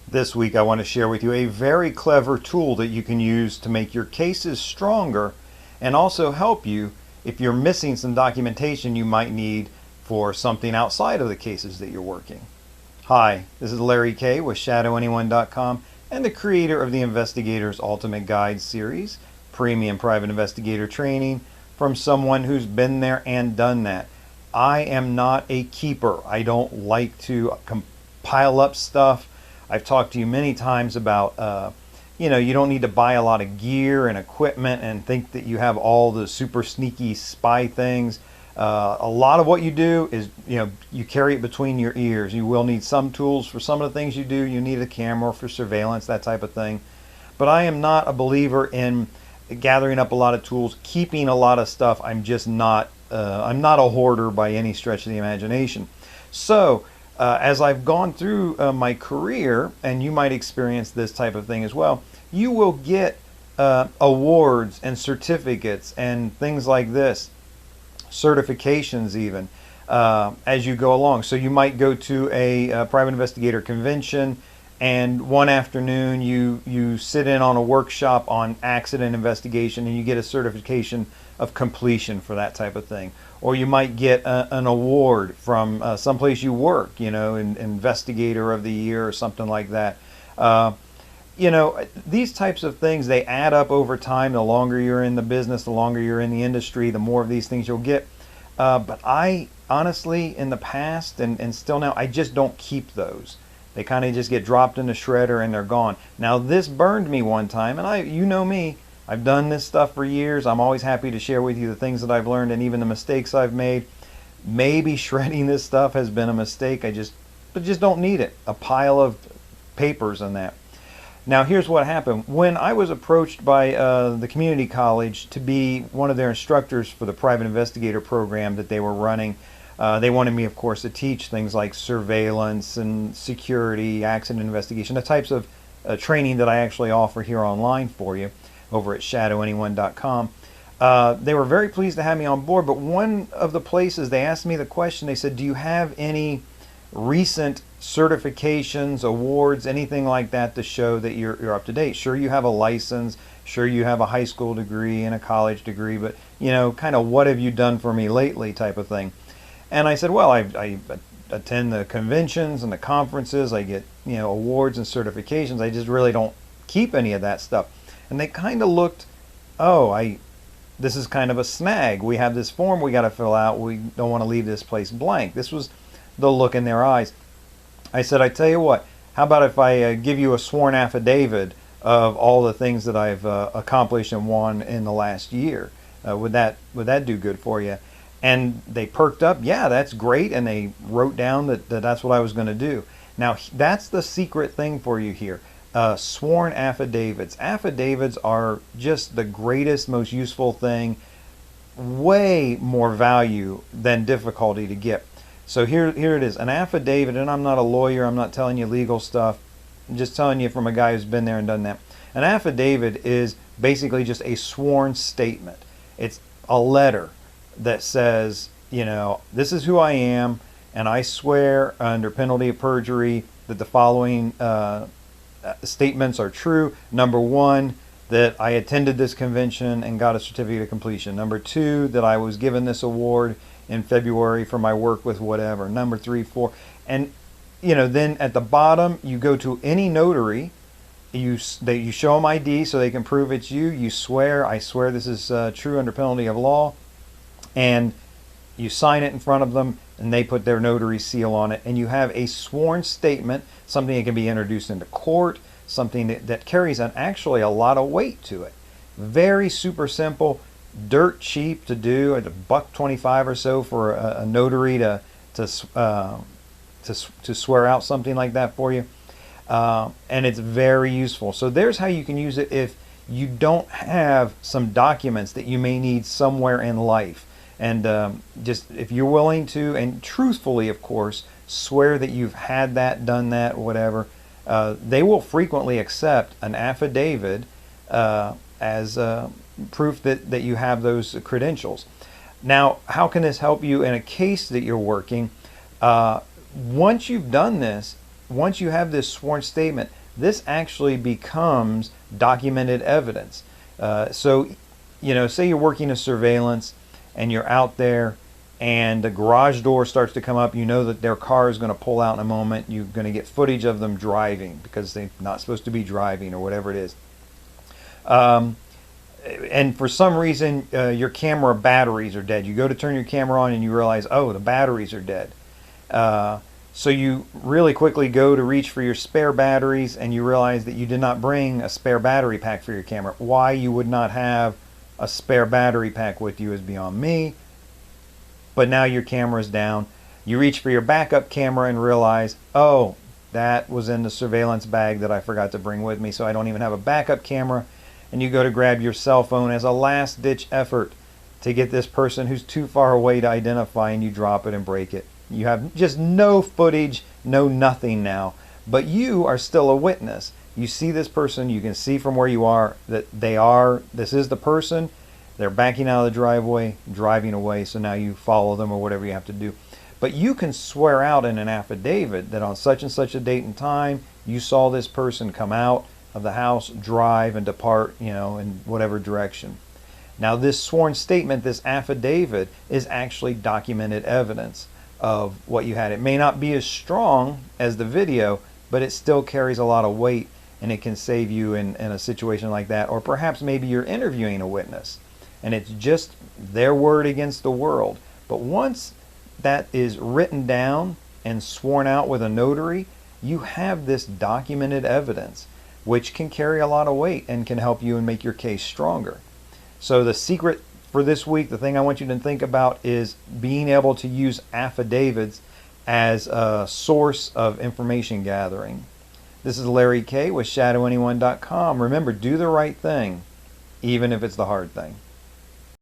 This week I want to share with you a very clever tool that you can use to make your cases stronger and also help you if you're missing some documentation you might need for something outside of the cases that you're working. Hi, this is Larry Kaye with ShadowAnyone.com and the creator of the Investigator's Ultimate Guide series, premium private investigator training from someone who's been there and done that. I am not a keeper. I don't like to pile up stuff. I've talked to you many times about, you don't need to buy a lot of gear and equipment and think that you have all the super sneaky spy things. A lot of what you do is, you carry it between your ears. You will need some tools for some of the things you do. You need a camera for surveillance, that type of thing. But I am not a believer in gathering up a lot of tools, keeping a lot of stuff. I'm just not, I'm not a hoarder by any stretch of the imagination. So, as I've gone through my career, and you might experience this type of thing as well, you will get awards and certificates and things like this, certifications even, as you go along. So you might go to a private investigator convention, and one afternoon you sit in on a workshop on accident investigation and you get a certification of completion for that type of thing. Or you might get an award from someplace you work, investigator of the year or something like that. These types of things, they add up over time. The longer you're in the business, the longer you're in the industry, the more of these things you'll get. But I honestly, in the past and still now, I just don't keep those. They kind of just get dropped in the shredder and they're gone. Now this burned me one time, and you know me, I've done this stuff for years. I'm always happy to share with you the things that I've learned and even the mistakes I've made. Maybe shredding this stuff has been a mistake. I just don't need it. A pile of papers and that. Now here's what happened. When I was approached by the community college to be one of their instructors for the private investigator program that they were running, they wanted me, of course, to teach things like surveillance and security, accident investigation, the types of training that I actually offer here online for you over at ShadowAnyone.com. They were very pleased to have me on board, but one of the places they asked me the question, they said, do you have any recent certifications, awards, anything like that to show that you're up to date? Sure, you have a license, sure you have a high school degree and a college degree, but kind of what have you done for me lately type of thing. And I said, well, I attend the conventions and the conferences, I get awards and certifications, I just really don't keep any of that stuff. And they kind of looked, this is kind of a snag. We have this form we got to fill out. We don't want to leave this place blank. This was the look in their eyes. I said, I tell you what, how about if I give you a sworn affidavit of all the things that I've accomplished and won in the last year? Would that do good for you? And they perked up, yeah, that's great. And they wrote down that that's what I was going to do. Now, that's the secret thing for you here. Sworn affidavits. Affidavits are just the greatest, most useful thing, way more value than difficulty to get. So here it is, an affidavit, and I'm not a lawyer, I'm not telling you legal stuff, I'm just telling you from a guy who's been there and done that. An affidavit is basically just a sworn statement. It's a letter that says, this is who I am, and I swear under penalty of perjury that the following statements are true. Number one, that I attended this convention and got a certificate of completion. Number two, that I was given this award in February for my work with whatever. Number 3, 4, and then at the bottom you go to any notary. You show them ID so they can prove it's you. You swear, I swear this is true under penalty of law, and you sign it in front of them, and they put their notary seal on it, and you have a sworn statement, something that can be introduced into court, something that carries actually a lot of weight to it. Very super simple, dirt cheap to do, at $1.25 or so for a notary to swear out something like that for you, and it's very useful. So there's how you can use it if you don't have some documents that you may need somewhere in life. And just if you're willing to, and truthfully, of course, swear that you've had that, done that, whatever, they will frequently accept an affidavit as proof that you have those credentials. Now, how can this help you in a case that you're working? Once you've done this, once you have this sworn statement, this actually becomes documented evidence. So, say you're working a surveillance and you're out there and the garage door starts to come up, you know that their car is going to pull out in a moment. You're going to get footage of them driving because they're not supposed to be driving or whatever it is. And for some reason, your camera batteries are dead. You go to turn your camera on and you realize, oh, the batteries are dead. So you really quickly go to reach for your spare batteries and you realize that you did not bring a spare battery pack for your camera. Why you would not have a spare battery pack with you is beyond me. But now your camera is down. You reach for your backup camera and realize, oh, that was in the surveillance bag that I forgot to bring with me, so I don't even have a backup camera. And you go to grab your cell phone as a last-ditch effort to get this person who's too far away to identify, and you drop it and break it. You have just no footage, no nothing now, but you are still a witness. You see this person, you can see from where you are that this is the person. They're backing out of the driveway, driving away, so now you follow them or whatever you have to do. But you can swear out in an affidavit that on such and such a date and time, you saw this person come out of the house, drive, and depart, in whatever direction. Now, this sworn statement, this affidavit, is actually documented evidence of what you had. It may not be as strong as the video, but it still carries a lot of weight, and it can save you in a situation like that. Or perhaps maybe you're interviewing a witness, and it's just their word against the world. But once that is written down and sworn out with a notary, you have this documented evidence, which can carry a lot of weight and can help you and make your case stronger. So the secret for this week, the thing I want you to think about is being able to use affidavits as a source of information gathering. This is Larry Kaye with ShadowAnyone.com. Remember, do the right thing, even if it's the hard thing.